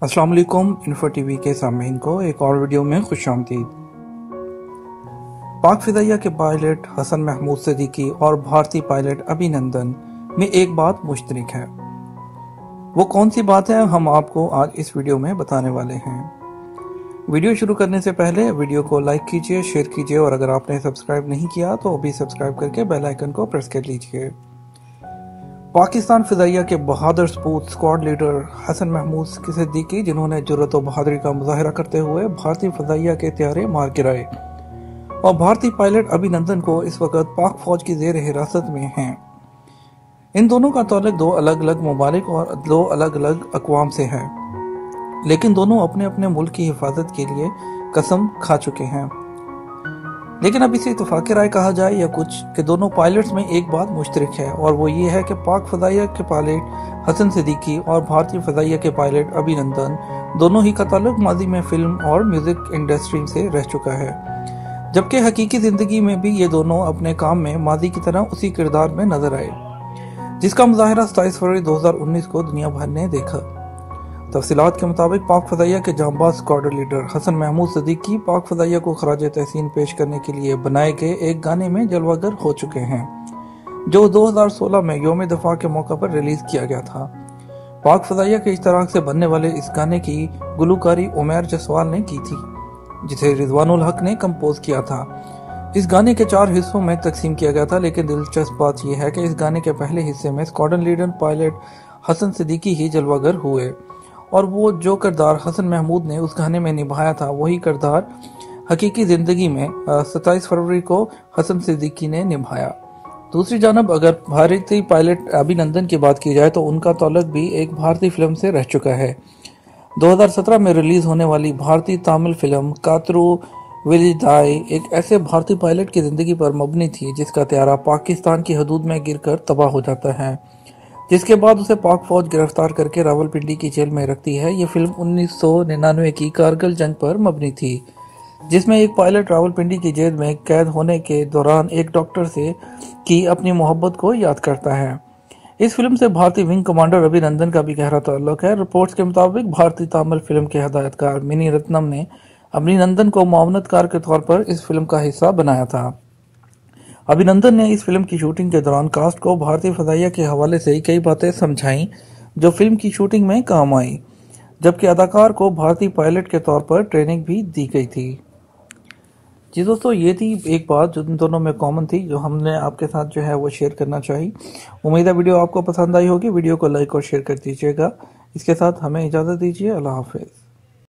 अस्सलाम वालेकुम। Info TV के सामीन को एक और वीडियो में खुशामदीद। पाक फिजाइया के पायलट हसन महमूद सिद्दीकी और भारतीय पायलट अभिनंदन में एक बात मुश्तरक है। वो कौन सी बात है, हम आपको आज इस वीडियो में बताने वाले हैं। वीडियो शुरू करने से पहले वीडियो को लाइक कीजिए, शेयर कीजिए और अगर आपने सब्सक्राइब नहीं किया तो अभी सब्सक्राइब करके बेल आइकन को प्रेस कर लीजिए। पाकिस्तान फिजाइया के बहादुर सपूत स्क्वाड लीडर हसन महमूद सिद्दीकी, जिन्होंने जुर्रत और बहादुरी का मुजाहरा करते हुए भारतीय फिजाइया के त्यारे मार गिराए, और भारतीय पायलट अभिनंदन को इस वक्त पाक फौज की जेर हिरासत में हैं। इन दोनों का ताल्लुक दो अलग अलग ममालिक और दो अलग अलग अक़वाम से है, लेकिन दोनों अपने अपने मुल्क की हिफाजत के लिए कसम खा चुके हैं। लेकिन अब इसे इत्तफाक़ राय कहा जाए या कुछ कि दोनों पायलट्स में एक बात मुश्तरक है, और वो ये है कि पाक फ़ज़ाइया के पायलट हसन सिद्दीकी और भारतीय फ़ज़ाइया के पायलट अभिनंदन दोनों ही का ताल्लुक माजी में फिल्म और म्यूज़िक इंडस्ट्री से रह चुका है, जबकि हकीकी ज़िंदगी में भी ये दोनों अपने काम में माजी की तरह उसी किरदार में नजर आए, जिसका मुजाहरा 27 फरवरी 2019 को दुनिया भर ने देखा। तफसीलात के मुताबिक पाक फ़ज़ाइया के जांबाज स्क्वाड लीडर हसन महमूद सिद्दीकी पाक फ़ज़ाइया को खराज तहसीन पेश करने के लिए बनाए गए एक गाने में जलवागर हो चुके हैं, जो 2016 में यौम दफा के मौका पर रिलीज किया गया था। पाक फ़ज़ाइया के इश्तराक से बनने वाले इस गाने की गुलकारी उमैर जसवाल ने की थी, जिसे रिजवानुल हक ने कंपोज किया था। इस गाने के 4 हिस्सों में तकसीम किया गया था, लेकिन दिलचस्प बात यह है कि इस गाने के पहले हिस्से में squadron leader pilot Hasan Siddiqui ही जलवागर हुए, और वो जो किरदार हसन महमूद ने उस गाने में निभाया था वही किरदार हकीकी जिंदगी में 27 फरवरी को हसन सिद्दीकी ने निभाया। दूसरी जानब अगर भारतीय पायलट अभिनंदन की बात की जाए तो उनका ताल्लुक भी एक भारतीय फिल्म से रह चुका है। 2017 में रिलीज होने वाली भारतीय तमिल फिल्म कातरू विलिदाई एक ऐसे भारतीय पायलट की जिंदगी पर मबनी थी जिसका त्यारा पाकिस्तान की हदूद में गिरकर तबाह हो जाता है, जिसके बाद उसे पाक फौज गिरफ्तार करके रावलपिंडी की जेल में रखती है। ये फिल्म 1999 की कारगिल जंग पर मबनी थी, जिसमें एक पायलट रावलपिंडी की जेल में कैद होने के दौरान एक डॉक्टर से की अपनी मोहब्बत को याद करता है। इस फिल्म से भारतीय विंग कमांडर अभिनंदन का भी गहरा ताल्लुक है। रिपोर्ट्स के मुताबिक भारतीय तमिल फिल्म के हदायतकार मिनी रत्नम ने अभिनंदन को मावनतकार के तौर पर इस फिल्म का हिस्सा बनाया था। अभिनंदन ने इस फिल्म की शूटिंग के दौरान कास्ट को भारतीय फ़ज़ाइया के हवाले से कई बातें समझाईं जो फिल्म की शूटिंग में काम आई, जबकि अदाकार को भारतीय पायलट के तौर पर ट्रेनिंग भी दी गई थी। जी दोस्तों, ये थी एक बात जो इन दोनों में कॉमन थी, जो हमने आपके साथ जो है वो शेयर करना चाहिए। उम्मीद है वीडियो आपको पसंद आई होगी। वीडियो को लाइक और शेयर कर दीजिएगा। इसके साथ हमें इजाज़त दीजिए। अल्लाह हाफ़िज़।